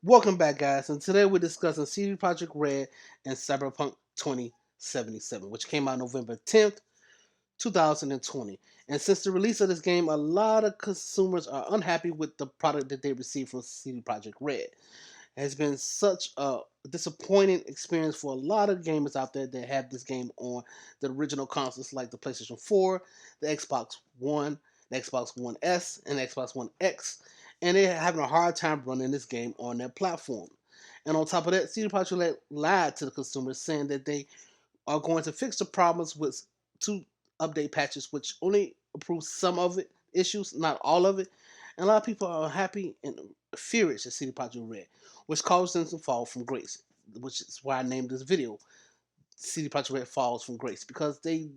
Welcome back, guys, and today we're discussing CD Projekt Red and Cyberpunk 2077, which came out November 10th, 2020. And since the release of this game, a lot of consumers are unhappy with the product that they received from CD Projekt Red. It has been such a disappointing experience for a lot of gamers out there that have this game on the original consoles like the PlayStation 4, the Xbox One, the Xbox One S, and the Xbox One X, and they're having a hard time running this game on their platform. And on top of that, CD Projekt Red lied to the consumers, saying that they are going to fix the problems with two update patches, which only improves some of it issues, not all of it. And a lot of people are happy and furious at CD Projekt Red, which caused them to fall from grace. Which is why I named this video "CD Projekt Red Falls from Grace," because they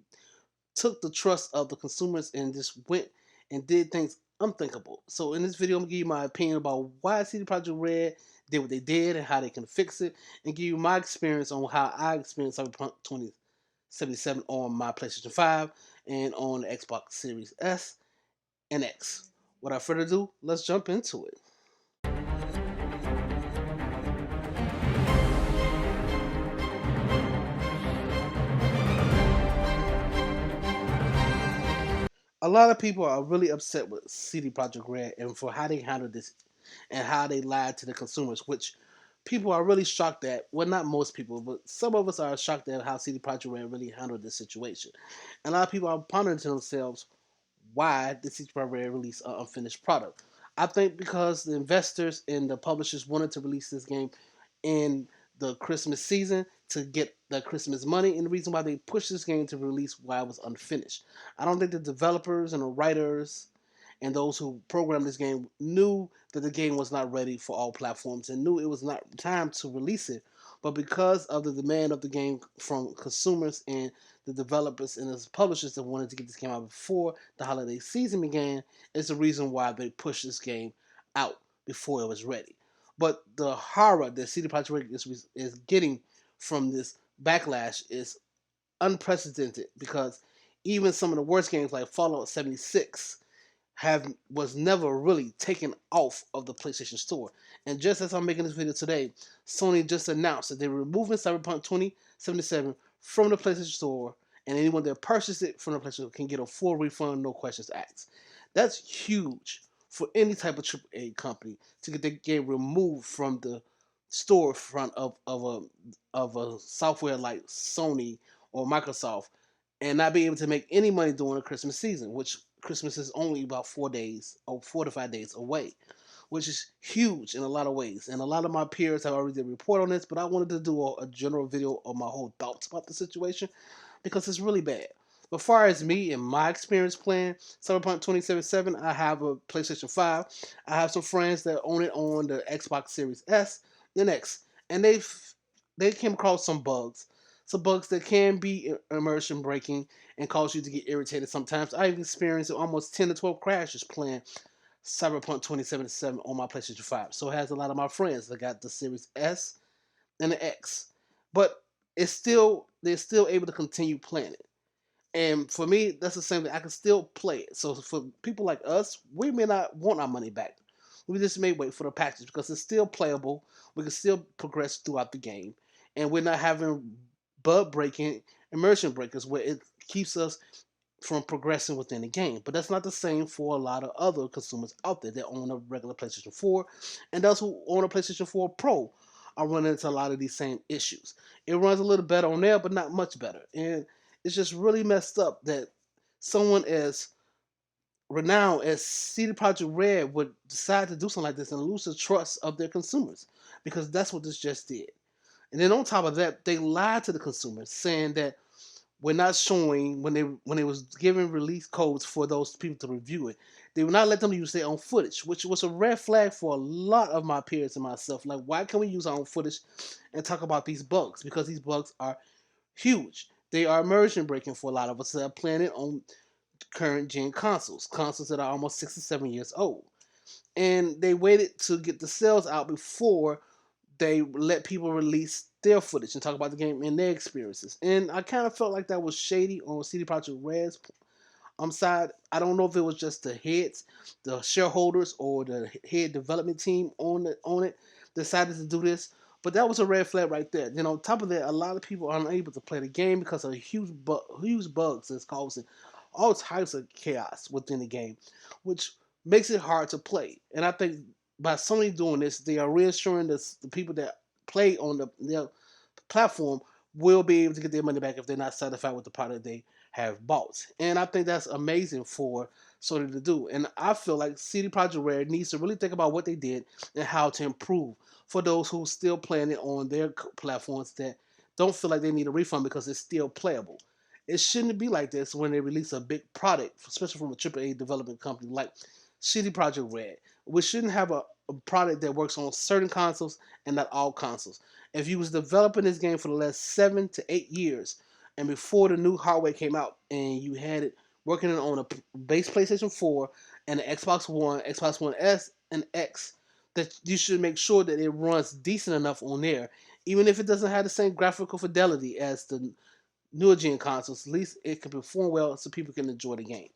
took the trust of the consumers and just went and did things unthinkable. So in this video, I'm gonna give you my opinion about why CD Projekt Red did what they did and how they can fix it, and give you my experience on how I experienced Cyberpunk 2077 on my PlayStation 5 and on the Xbox Series S and X. Without further ado, let's jump into it. A lot of people are really upset with CD Projekt Red and for how they handled this and how they lied to the consumers, which people are really shocked at. Well, not most people, but some of us are shocked at how CD Projekt Red really handled this situation. And a lot of people are pondering to themselves why did CD Projekt Red release an unfinished product. I think because the investors and the publishers wanted to release this game in the Christmas season to get the Christmas money, and the reason why they pushed this game to release while it was unfinished. I don't think the developers and the writers and those who programmed this game knew that the game was not ready for all platforms and knew it was not time to release it. But because of the demand of the game from consumers and the developers and the publishers that wanted to get this game out before the holiday season began, is the reason why they pushed this game out before it was ready. But the horror that CD Projekt Red is getting from this backlash is unprecedented, because even some of the worst games like Fallout 76 have was never really taken off of the PlayStation Store. And just as I'm making this video today, Sony just announced that they're removing Cyberpunk 2077 from the PlayStation Store, and anyone that purchased it from the PlayStation Store can get a full refund, no questions asked. That's huge for any type of AAA company to get the game removed from the storefront of a software like Sony or Microsoft, and not be able to make any money during the Christmas season, which Christmas is only about 4 days or 4 to 5 days away, which is huge in a lot of ways. And a lot of my peers have already did a report on this, but I wanted to do a general video of my whole thoughts about the situation because it's really bad. But far as me and my experience playing Cyberpunk 2077, I have a PlayStation 5. I have some friends that own it on the Xbox Series S and X, and they came across some bugs that can be immersion breaking and cause you to get irritated sometimes. I've experienced almost 10 to 12 crashes playing Cyberpunk 2077 on my PlayStation 5. So it has a lot of my friends that got the Series S and the X. But they're still able to continue playing it. And for me, that's the same thing. I can still play it. So for people like us, we may not want our money back. We just may wait for the patches because it's still playable. We can still progress throughout the game. And we're not having bug breaking immersion breakers where it keeps us from progressing within the game. But that's not the same for a lot of other consumers out there that own a regular PlayStation 4, and those who own a PlayStation 4 Pro are running into a lot of these same issues. It runs a little better on there, but not much better. And it's just really messed up that someone as renowned as CD Projekt Red would decide to do something like this and lose the trust of their consumers, because that's what this just did. And then on top of that, they lied to the consumers, saying that we're not showing when they was giving release codes for those people to review it. They would not let them use their own footage, which was a red flag for a lot of my peers and myself. Like, why can't we use our own footage and talk about these bugs? Because these bugs are huge. They are immersion breaking for a lot of us that are playing it on current gen consoles that are almost 6 or 7 years old. And they waited to get the sales out before they let people release their footage and talk about the game and their experiences. And I kind of felt like that was shady on CD Projekt Red's side. I don't know if it was just the heads, the shareholders, or the head development team on it decided to do this. But that was a red flag right there. You know, on top of that, a lot of people are unable to play the game because of huge bugs that's causing all types of chaos within the game, which makes it hard to play. And I think by Sony doing this, they are reassuring the people that play on their platform will be able to get their money back if they're not satisfied with the product they have bought. And I think that's amazing for Sony to do. And I feel like CD Projekt Red needs to really think about what they did and how to improve for those who still playing it on their platforms that don't feel like they need a refund because it's still playable. It shouldn't be like this when they release a big product, especially from a AAA development company like CD Projekt Red. We shouldn't have a product that works on certain consoles and not all consoles. If you was developing this game for the last 7 to 8 years, and before the new hardware came out, and you had it working on a base PlayStation 4 and an Xbox One, Xbox One S, and X, that you should make sure that it runs decent enough on there, even if it doesn't have the same graphical fidelity as the newer gen consoles. At least it can perform well so people can enjoy the game.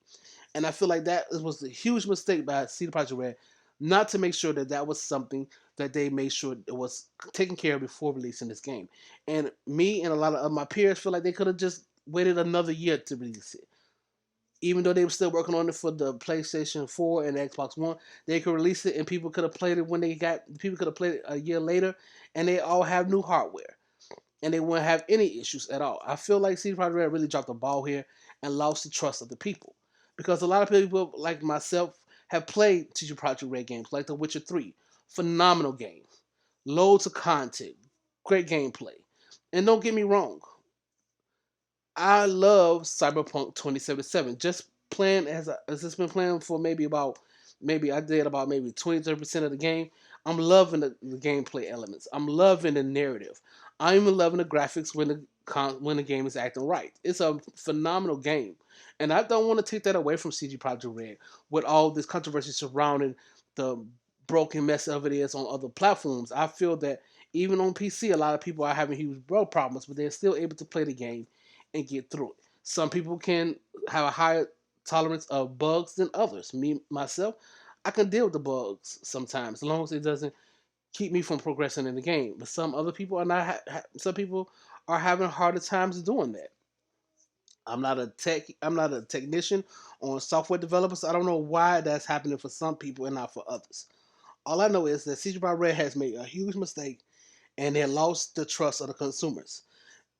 And I feel like that was a huge mistake by CD Projekt Red not to make sure that that was something that they made sure it was taken care of before releasing this game. And me and a lot of my peers feel like they could have just waited another year to release it. Even though they were still working on it for the PlayStation 4 and the Xbox One, they could release it and people could have played it when they got people could have played it a year later, and they all have new hardware and they wouldn't have any issues at all. I feel like CD Projekt Red really dropped the ball here and lost the trust of the people because a lot of people like myself have played CD Projekt Red games like The Witcher 3, phenomenal game, loads of content, great gameplay, and don't get me wrong, I love Cyberpunk 2077. Just playing as it's been playing for maybe I did about maybe 20-30% of the game. I'm loving the gameplay elements. I'm loving the narrative. I'm even loving the graphics when the game is acting right. It's a phenomenal game, and I don't want to take that away from CG Projekt Red with all this controversy surrounding the broken mess of it is on other platforms. I feel that even on PC, a lot of people are having huge bug problems, but they're still able to play the game and get through it. Some people can have a higher tolerance of bugs than others. Me myself, I can deal with the bugs sometimes, as long as it doesn't keep me from progressing in the game. But some other people are not. Some people are having harder times doing that. I'm not a tech. I'm not a technician on software developers. So I don't know why that's happening for some people and not for others. All I know is that CG Red has made a huge mistake and they lost the trust of the consumers.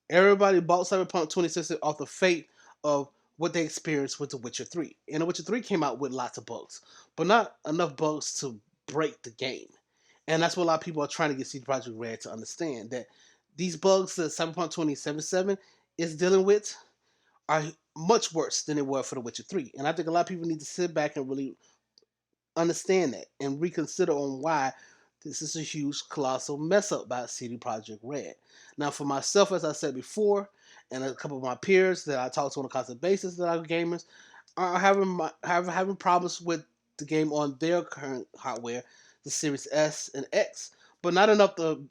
Everybody bought Cyberpunk 2060 off the fate of what they experienced with The Witcher 3. And The Witcher 3 came out with lots of bugs, but not enough bugs to break the game. And that's what a lot of people are trying to get CD Projekt Red to understand that these bugs that Cyberpunk 2077 is dealing with are much worse than they were for The Witcher 3. And I think a lot of people need to sit back and really understand that and reconsider on why this is a huge, colossal mess up by CD Projekt Red. Now, for myself, as I said before, and a couple of my peers that I talk to on a constant basis that are gamers, are having problems with the game on their current hardware, the Series S and X, but not enough to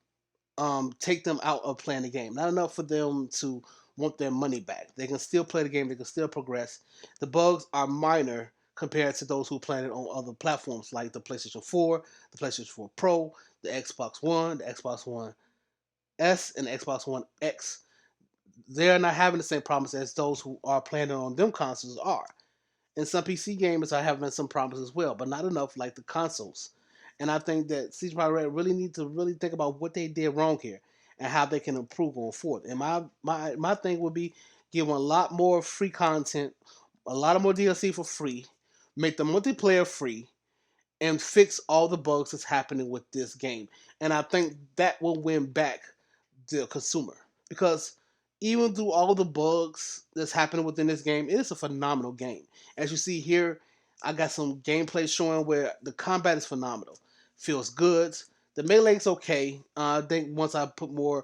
take them out of playing the game. Not enough for them to want their money back. They can still play the game. They can still progress. The bugs are minor compared to those who play it on other platforms like the PlayStation 4, the PlayStation 4 Pro, the Xbox One, the Xbox One S, and the Xbox One X. They're not having the same problems as those who are playing it on them consoles are. And some PC gamers are having some problems as well, but not enough like the consoles. And I think that CD Projekt Red really need to really think about what they did wrong here and how they can improve on forth. And my thing would be give them a lot more free content, a lot of more DLC for free, make the multiplayer free, and fix all the bugs that's happening with this game. And I think that will win back the consumer because even through all the bugs that's happening within this game, it is a phenomenal game. As you see here, I got some gameplay showing where the combat is phenomenal, feels good. The melee's okay. I think once I put more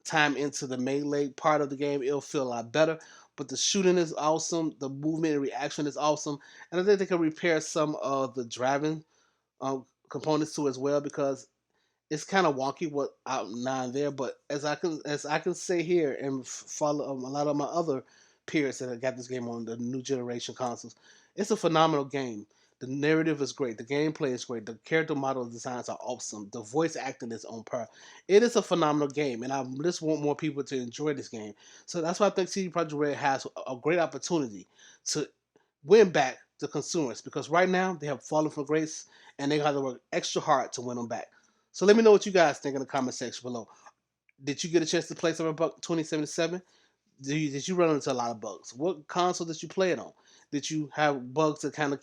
time into the melee part of the game, it'll feel a lot better. But the shooting is awesome. The movement and reaction is awesome, and I think they can repair some of the driving components too as well because it's kind of wonky what out now and there. But as I can say here and follow a lot of my other peers that have got this game on the new generation consoles, it's a phenomenal game. The narrative is great. The gameplay is great. The character model designs are awesome. The voice acting is on par. It is a phenomenal game, and I just want more people to enjoy this game. So that's why I think CD Projekt Red has a great opportunity to win back the consumers, because right now they have fallen from grace and they got to work extra hard to win them back. So let me know what you guys think in the comment section below. Did you get a chance to play Cyberpunk 2077? Did you run into a lot of bugs? What console did you play it on? Did you have bugs that kind of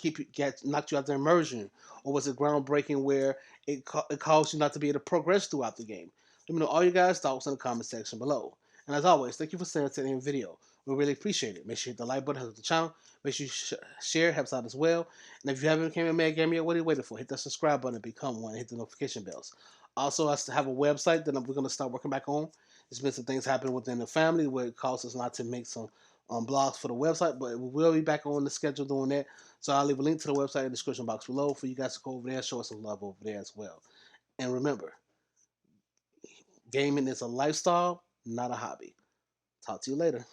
knock you out the immersion, or was it groundbreaking where it caused you not to be able to progress throughout the game? Let me know all you guys' thoughts in the comment section below. And as always, thank you for staying to the end of the video. We really appreciate it. Make sure you hit the like button, help the channel. Make sure you share, helps out as well. And if you haven't become a Mad Gamer yet, what are you waiting for? Hit that subscribe button and become one. And hit the notification bells. Also, I have a website that we're going to start working back on. There's been some things happening within the family where it caused us not to make some blogs for the website, but we will be back on the schedule doing that. So I'll leave a link to the website in the description box below for you guys to go over there and show us some love over there as well. And remember, gaming is a lifestyle, not a hobby. Talk to you later.